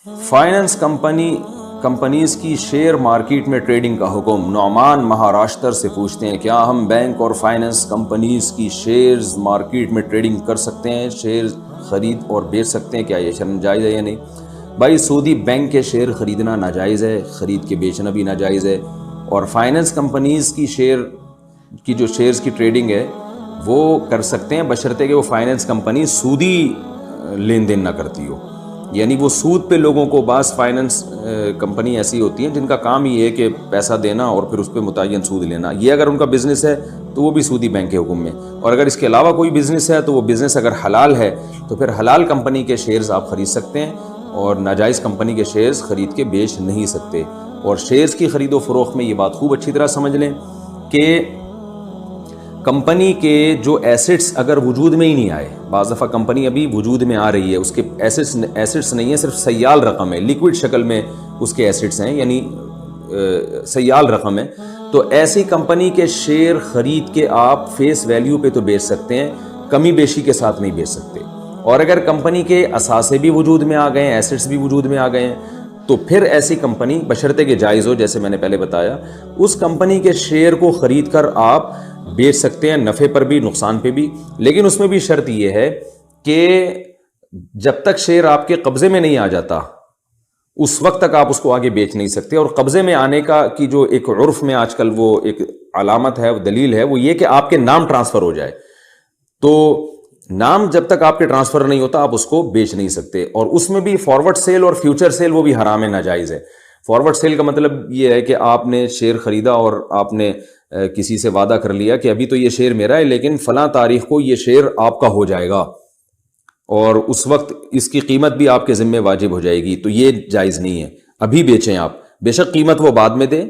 Finance companies کی share market میں trading کا حکم۔ نعمان مہاراشٹر سے پوچھتے ہیں کیا ہم بینک اور فائننس کمپنیز کی شیئرز مارکیٹ میں ٹریڈنگ کر سکتے ہیں، شیئر خرید اور بیچ سکتے ہیں، کیا یہ شرعاً جائز ہے یا نہیں؟ بھائی سودی بینک کے شیئر خریدنا ناجائز ہے، خرید کے بیچنا بھی ناجائز ہے، اور فائننس کمپنیز کی جو شیئرز کی ٹریڈنگ ہے وہ کر سکتے ہیں بشرطے کہ وہ فائننس کمپنی سودی لین دین نہ کرتی ہو، یعنی وہ سود پہ لوگوں کو، بعض فائننس کمپنی ایسی ہوتی ہیں جن کا کام یہ ہے کہ پیسہ دینا اور پھر اس پہ متعین سود لینا، یہ اگر ان کا بزنس ہے تو وہ بھی سودی بینک کے حکم میں، اور اگر اس کے علاوہ کوئی بزنس ہے تو وہ بزنس اگر حلال ہے تو پھر حلال کمپنی کے شیئرز آپ خرید سکتے ہیں اور ناجائز کمپنی کے شیئرز خرید کے بیچ نہیں سکتے۔ اور شیئرز کی خرید و فروخت میں یہ بات خوب اچھی طرح سمجھ لیں کہ کمپنی کے جو ایسٹس اگر وجود میں ہی نہیں آئے، بعض دفعہ کمپنی ابھی وجود میں آ رہی ہے، اس کے ایسٹس نہیں ہیں، صرف سیال رقم ہے، لیکوڈ شکل میں اس کے ایسٹس ہیں، یعنی سیال رقم ہے، تو ایسی کمپنی کے شیئر خرید کے آپ فیس ویلیو پہ تو بیچ سکتے ہیں، کمی بیشی کے ساتھ نہیں بیچ سکتے۔ اور اگر کمپنی کے اثاثے بھی وجود میں آ گئے ہیں، ایسٹس بھی وجود میں آ گئے ہیں، تو پھر ایسی کمپنی بشرطے کہ جائز ہو، جیسے میں نے پہلے بتایا، اس کمپنی کے شیئر کو خرید کر آپ بیچ سکتے ہیں، نفع پر بھی نقصان پہ بھی، لیکن اس میں بھی شرط یہ ہے کہ جب تک شیئر آپ کے قبضے میں نہیں آ جاتا اس وقت تک آپ اس کو آگے بیچ نہیں سکتے۔ اور قبضے میں آنے کی جو ایک عرف میں آج کل وہ ایک علامت ہے، دلیل ہے، وہ یہ کہ آپ کے نام ٹرانسفر ہو جائے، تو نام جب تک آپ کے ٹرانسفر نہیں ہوتا آپ اس کو بیچ نہیں سکتے۔ اور اس میں بھی فارورڈ سیل اور فیوچر سیل وہ بھی حرام ہے، ناجائز ہے۔ فارورڈ سیل کا مطلب یہ ہے کہ آپ نے شیئر خریدا اور آپ نے کسی سے وعدہ کر لیا کہ ابھی تو یہ شیئر میرا ہے لیکن فلاں تاریخ کو یہ شیئر آپ کا ہو جائے گا اور اس وقت اس کی قیمت بھی آپ کے ذمہ واجب ہو جائے گی، تو یہ جائز نہیں ہے، ابھی بیچیں آپ، بے شک قیمت وہ بعد میں دیں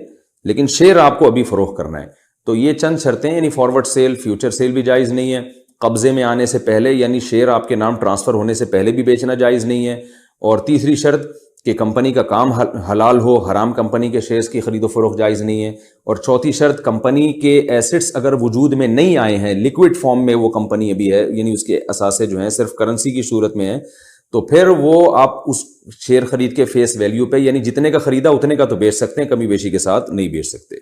لیکن شیئر آپ کو ابھی فروخت کرنا ہے۔ تو یہ چند شرطیں، یعنی فارورڈ سیل، فیوچر سیل بھی جائز نہیں ہے، قبضے میں آنے سے پہلے یعنی شیئر آپ کے نام ٹرانسفر ہونے سے پہلے بھی بیچنا جائز نہیں ہے، اور تیسری شرط کہ کمپنی کا کام حلال ہو، حرام کمپنی کے شیئرز کی خرید و فروخت جائز نہیں ہے، اور چوتھی شرط کمپنی کے ایسٹس اگر وجود میں نہیں آئے ہیں، لیکوڈ فارم میں وہ کمپنی ابھی ہے، یعنی اس کے اثاثے جو ہیں صرف کرنسی کی صورت میں ہیں، تو پھر وہ آپ اس شیئر خرید کے فیس ویلیو پہ، یعنی جتنے کا خریدا اتنے کا تو بیچ سکتے ہیں، کمی بیشی کے ساتھ نہیں بیچ سکتے۔